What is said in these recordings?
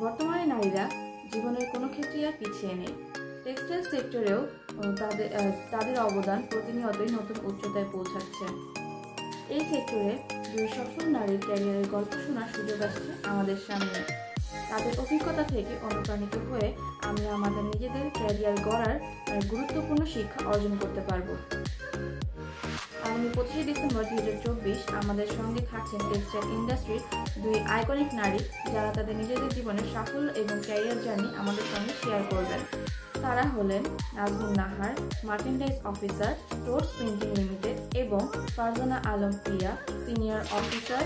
বর্তমানে নারীরা জীবনের কোনো ক্ষেত্রেই আর পিছিয়ে নেই। টেক্সটাইল সেক্টরেও তাদের অবদান প্রতিনিয়তই নতুন উচ্চতায় পৌঁছাচ্ছে। এই সেক্টরে দুই সফল নারীর ক্যারিয়ারের গল্প শোনার সুযোগ আসছে আমাদের সামনে। তাদের অভিজ্ঞতা থেকে অনুপ্রাণিত হয়ে আমরা আমাদের নিজেদের ক্যারিয়ার গড়ার গুরুত্বপূর্ণ শিক্ষা অর্জন করতে পারব। আগামী 25 ডিসেম্বর 2024 আমাদের সঙ্গে থাকছেন টেক্সটাইল ইন্ডাস্ট্রির দুই আইকনিক নারী, যারা তাদের নিজেদের জীবনের সাফল্য এবং ক্যারিয়ার জার্নি আমাদের সঙ্গে শেয়ার করবেন। তারা হলেন Nazmun Nahar, merchandise officer, Totes printing limited, এবং Farzana Alam Priya, senior officer,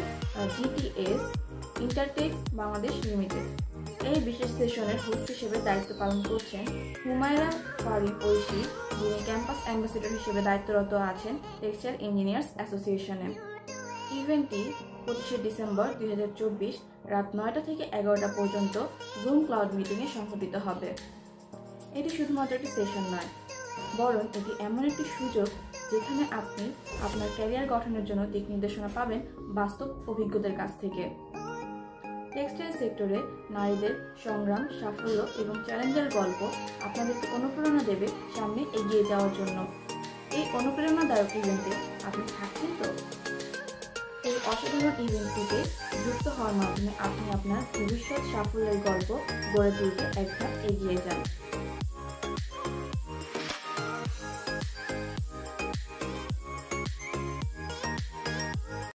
GTS Intertek Bangladesh limited. এই বিশেষ সেশনের হোস্ট হিসেবে দায়িত্ব পালন করছেন হুমায়রা ফারিন ঐশী, যিনি ক্যাম্পাস অ্যাম্বাসেডর হিসেবে দায়িত্বরত আছেন টেক্সটাইল ইঞ্জিনিয়ার্স অ্যাসোসিয়েশনে। ইভেন্টটি 25 ডিসেম্বর 2024 রাত 9টা থেকে 11টা পর্যন্ত জুম ক্লাউড মিটিংয়ে সংঘটিত হবে। এটি শুধুমাত্র একটি সেশন নয়, বরং এটি এমন একটি সুযোগ যেখানে আপনি আপনার ক্যারিয়ার গঠনের জন্য দিক নির্দেশনা পাবেন বাস্তব অভিজ্ঞতার কাছ থেকে। টেক্সটাইল সেক্টরে নারীদের সংগ্রাম, সাফল্য এবং চ্যালেঞ্জের গল্প আপনাদেরকে অনুপ্রেরণা দেবে সামনে এগিয়ে যাওয়ার জন্য। এই অনুপ্রেরণাদায়ক ইভেন্টে আপনি থাকছেন তো? এই অসাধারণ ইভেন্টটিতে যুক্ত হওয়ার মাধ্যমে আপনি আপনার ভবিষ্যৎ সাফল্যের গল্প গড়ে তুলতে এক ধাপ এগিয়ে যান।